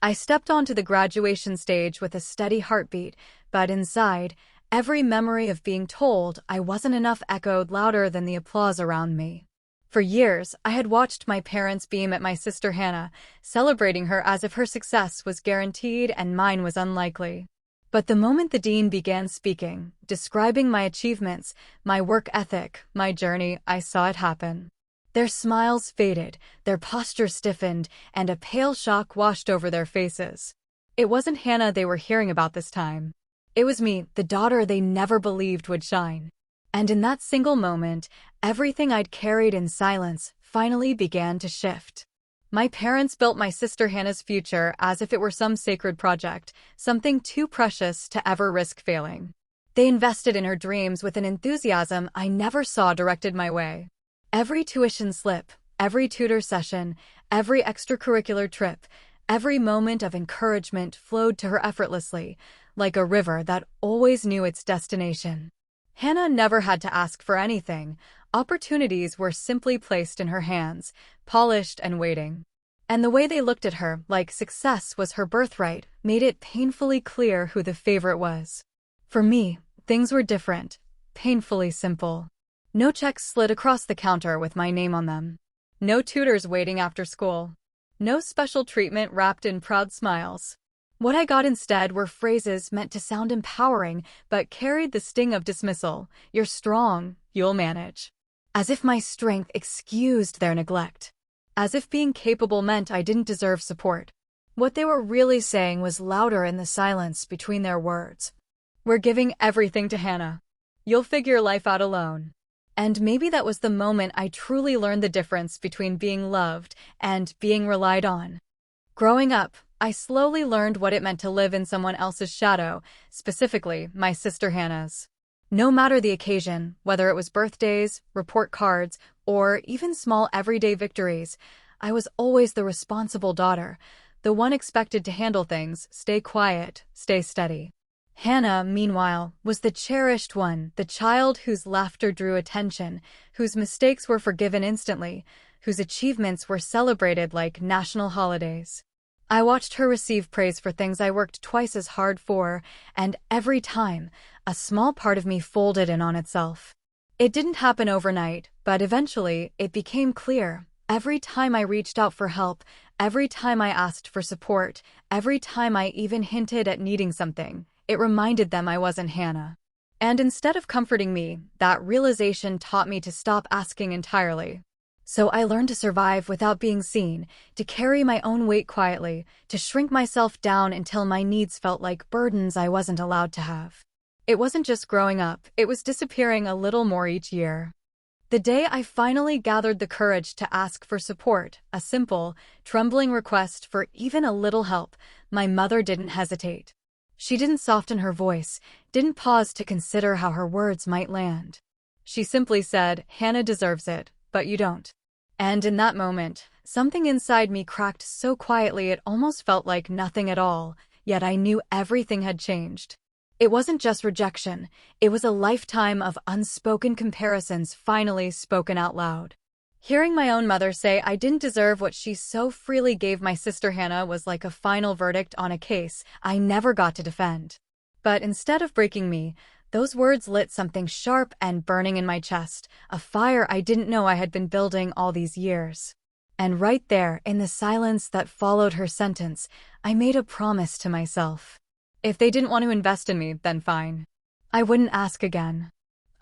I stepped onto the graduation stage with a steady heartbeat, but inside, every memory of being told I wasn't enough echoed louder than the applause around me. For years, I had watched my parents beam at my sister Hannah, celebrating her as if her success was guaranteed and mine was unlikely. But the moment the dean began speaking, describing my achievements, my work ethic, my journey, I saw it happen. Their smiles faded, their posture stiffened, and a pale shock washed over their faces. It wasn't Hannah they were hearing about this time. It was me, the daughter they never believed would shine. And in that single moment, everything I'd carried in silence finally began to shift. My parents built my sister Hannah's future as if it were some sacred project, something too precious to ever risk failing. They invested in her dreams with an enthusiasm I never saw directed my way. Every tuition slip, every tutor session, every extracurricular trip, every moment of encouragement flowed to her effortlessly, like a river that always knew its destination. Hannah never had to ask for anything. Opportunities were simply placed in her hands, polished and waiting. And the way they looked at her, like success was her birthright, made it painfully clear who the favorite was. For me, things were different, painfully simple. No checks slid across the counter with my name on them. No tutors waiting after school. No special treatment wrapped in proud smiles. What I got instead were phrases meant to sound empowering, but carried the sting of dismissal. You're strong, you'll manage. As if my strength excused their neglect. As if being capable meant I didn't deserve support. What they were really saying was louder in the silence between their words. We're giving everything to Hannah. You'll figure life out alone. And maybe that was the moment I truly learned the difference between being loved and being relied on. Growing up, I slowly learned what it meant to live in someone else's shadow, specifically my sister Hannah's. No matter the occasion, whether it was birthdays, report cards, or even small everyday victories, I was always the responsible daughter, the one expected to handle things, stay quiet, stay steady. Hannah, meanwhile, was the cherished one, the child whose laughter drew attention, whose mistakes were forgiven instantly, whose achievements were celebrated like national holidays. I watched her receive praise for things I worked twice as hard for, and every time, a small part of me folded in on itself. It didn't happen overnight, but eventually, it became clear. Every time I reached out for help, every time I asked for support, every time I even hinted at needing something, it reminded them I wasn't Hannah. And instead of comforting me, that realization taught me to stop asking entirely. So I learned to survive without being seen, to carry my own weight quietly, to shrink myself down until my needs felt like burdens I wasn't allowed to have. It wasn't just growing up, it was disappearing a little more each year. The day I finally gathered the courage to ask for support, a simple, trembling request for even a little help, my mother didn't hesitate. She didn't soften her voice, didn't pause to consider how her words might land. She simply said, "Hannah deserves it, but you don't." And in that moment, something inside me cracked so quietly it almost felt like nothing at all, yet I knew everything had changed. It wasn't just rejection, it was a lifetime of unspoken comparisons finally spoken out loud. Hearing my own mother say I didn't deserve what she so freely gave my sister Hannah was like a final verdict on a case I never got to defend. But instead of breaking me, those words lit something sharp and burning in my chest, a fire I didn't know I had been building all these years. And right there, in the silence that followed her sentence, I made a promise to myself. If they didn't want to invest in me, then fine. I wouldn't ask again.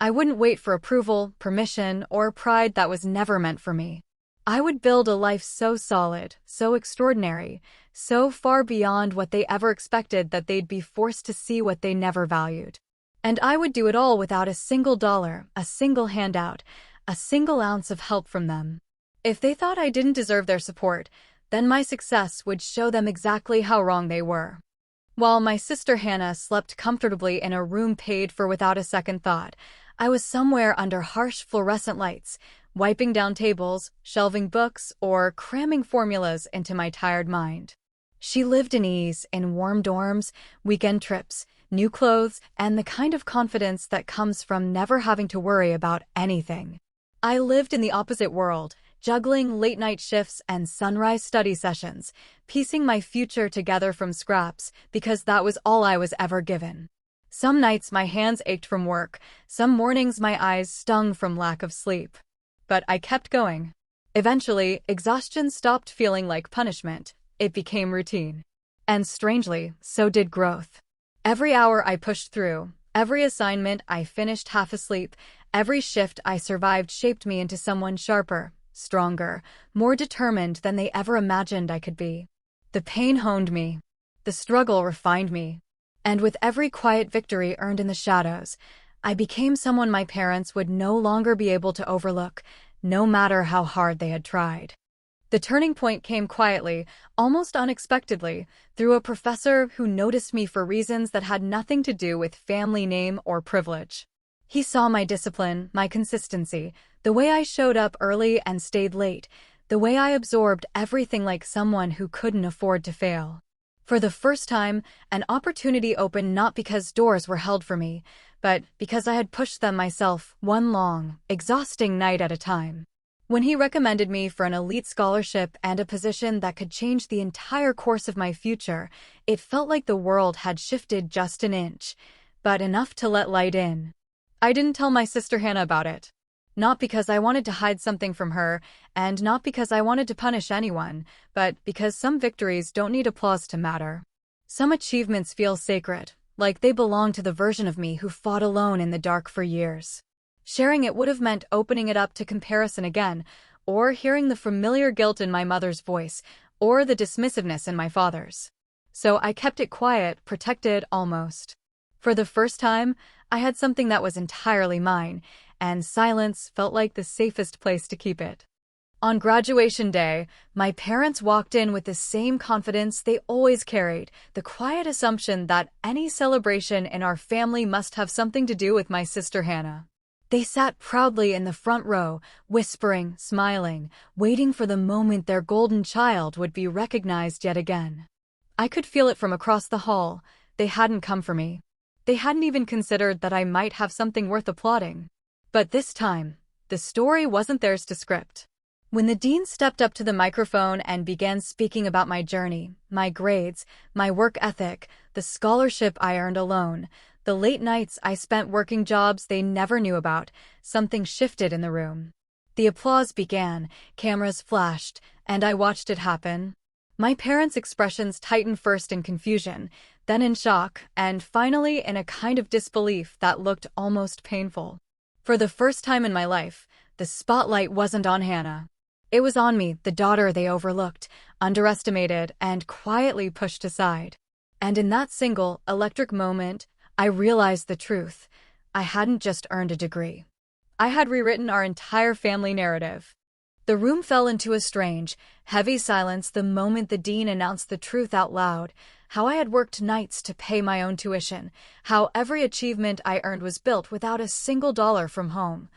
I wouldn't wait for approval, permission, or pride that was never meant for me. I would build a life so solid, so extraordinary, so far beyond what they ever expected that they'd be forced to see what they never valued. And I would do it all without a single dollar, a single handout, a single ounce of help from them. If they thought I didn't deserve their support, then my success would show them exactly how wrong they were. While my sister Hannah slept comfortably in a room paid for without a second thought, I was somewhere under harsh fluorescent lights, wiping down tables, shelving books, or cramming formulas into my tired mind. She lived in ease, in warm dorms, weekend trips, new clothes, and the kind of confidence that comes from never having to worry about anything. I lived in the opposite world, juggling late-night shifts and sunrise study sessions, piecing my future together from scraps because that was all I was ever given. Some nights my hands ached from work, some mornings my eyes stung from lack of sleep. But I kept going. Eventually, exhaustion stopped feeling like punishment. It became routine. And strangely, so did growth. Every hour I pushed through, every assignment I finished half asleep, every shift I survived shaped me into someone sharper, stronger, more determined than they ever imagined I could be. The pain honed me. The struggle refined me. And with every quiet victory earned in the shadows, I became someone my parents would no longer be able to overlook, no matter how hard they had tried. The turning point came quietly, almost unexpectedly, through a professor who noticed me for reasons that had nothing to do with family name or privilege. He saw my discipline, my consistency, the way I showed up early and stayed late, the way I absorbed everything like someone who couldn't afford to fail. For the first time, an opportunity opened not because doors were held for me, but because I had pushed them myself one long, exhausting night at a time. When he recommended me for an elite scholarship and a position that could change the entire course of my future, it felt like the world had shifted just an inch, but enough to let light in. I didn't tell my sister Hannah about it. Not because I wanted to hide something from her, and not because I wanted to punish anyone, but because some victories don't need applause to matter. Some achievements feel sacred, like they belong to the version of me who fought alone in the dark for years. Sharing it would have meant opening it up to comparison again, or hearing the familiar guilt in my mother's voice, or the dismissiveness in my father's. So I kept it quiet, protected almost. For the first time, I had something that was entirely mine, and silence felt like the safest place to keep it. On graduation day, my parents walked in with the same confidence they always carried, the quiet assumption that any celebration in our family must have something to do with my sister Hannah. They sat proudly in the front row, whispering, smiling, waiting for the moment their golden child would be recognized yet again. I could feel it from across the hall. They hadn't come for me. They hadn't even considered that I might have something worth applauding. But this time, the story wasn't theirs to script. When the dean stepped up to the microphone and began speaking about my journey, my grades, my work ethic, the scholarship I earned alone, the late nights I spent working jobs they never knew about, something shifted in the room. The applause began, cameras flashed, and I watched it happen. My parents' expressions tightened first in confusion, then in shock, and finally in a kind of disbelief that looked almost painful. For the first time in my life, the spotlight wasn't on Hannah. It was on me, the daughter they overlooked, underestimated, and quietly pushed aside. And in that single, electric moment, I realized the truth. I hadn't just earned a degree. I had rewritten our entire family narrative. The room fell into a strange, heavy silence the moment the dean announced the truth out loud, how I had worked nights to pay my own tuition, how every achievement I earned was built without a single dollar from home,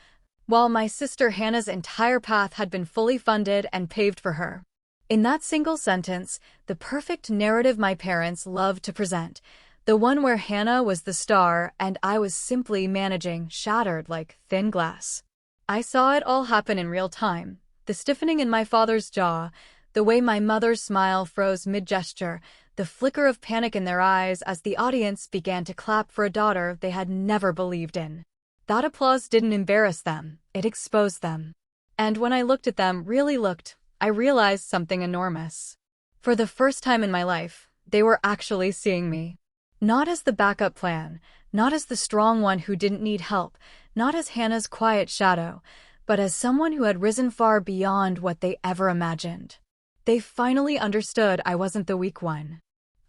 while my sister Hannah's entire path had been fully funded and paved for her. In that single sentence, the perfect narrative my parents loved to present, the one where Hannah was the star and I was simply managing, shattered like thin glass. I saw it all happen in real time, the stiffening in my father's jaw, the way my mother's smile froze mid-gesture, the flicker of panic in their eyes as the audience began to clap for a daughter they had never believed in. That applause didn't embarrass them, it exposed them. And when I looked at them, really looked, I realized something enormous. For the first time in my life, they were actually seeing me. Not as the backup plan, not as the strong one who didn't need help, not as Hannah's quiet shadow, but as someone who had risen far beyond what they ever imagined. They finally understood I wasn't the weak one.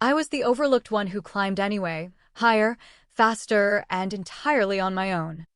I was the overlooked one who climbed anyway, higher, faster, and entirely on my own.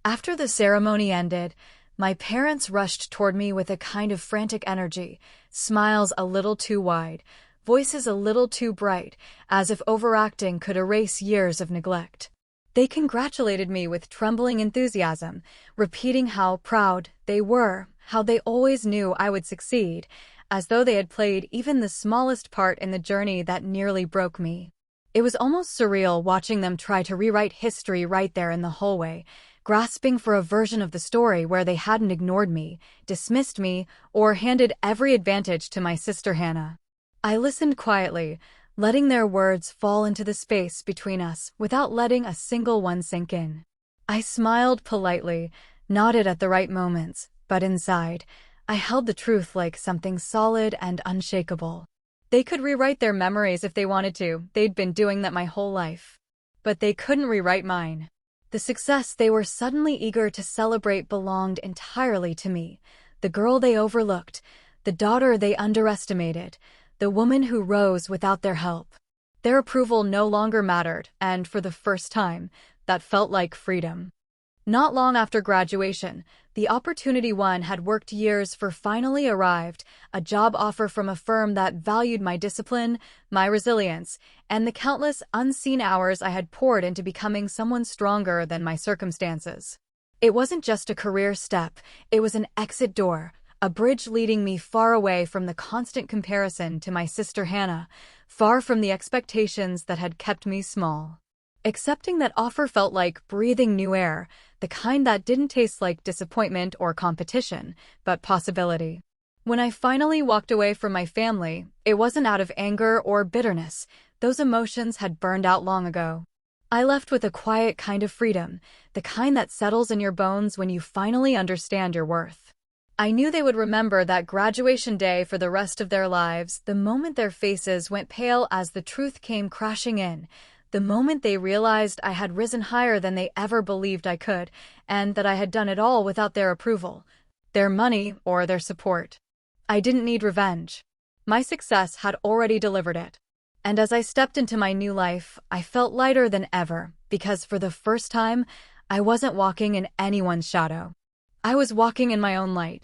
After the ceremony ended, my parents rushed toward me with a kind of frantic energy, smiles a little too wide, voices a little too bright, as if overacting could erase years of neglect. They congratulated me with trembling enthusiasm, repeating how proud they were, how they always knew I would succeed, as though they had played even the smallest part in the journey that nearly broke me. It was almost surreal watching them try to rewrite history right there in the hallway, grasping for a version of the story where they hadn't ignored me, dismissed me, or handed every advantage to my sister Hannah. I listened quietly, letting their words fall into the space between us without letting a single one sink in. I smiled politely, nodded at the right moments, but inside, I held the truth like something solid and unshakable. They could rewrite their memories if they wanted to. They'd been doing that my whole life. But they couldn't rewrite mine. The success they were suddenly eager to celebrate belonged entirely to me, the girl they overlooked, the daughter they underestimated, the woman who rose without their help. Their approval no longer mattered, and for the first time, that felt like freedom. Not long after graduation, the opportunity one had worked years for finally arrived, a job offer from a firm that valued my discipline, my resilience, and the countless unseen hours I had poured into becoming someone stronger than my circumstances. It wasn't just a career step, it was an exit door, a bridge leading me far away from the constant comparison to my sister Hannah, far from the expectations that had kept me small. Accepting that offer felt like breathing new air, the kind that didn't taste like disappointment or competition, but possibility. When I finally walked away from my family, it wasn't out of anger or bitterness. Those emotions had burned out long ago. I left with a quiet kind of freedom, the kind that settles in your bones when you finally understand your worth. I knew they would remember that graduation day for the rest of their lives, the moment their faces went pale as the truth came crashing in, the moment they realized I had risen higher than they ever believed I could, and that I had done it all without their approval, their money, or their support. I didn't need revenge. My success had already delivered it. And as I stepped into my new life, I felt lighter than ever, because for the first time, I wasn't walking in anyone's shadow. I was walking in my own light.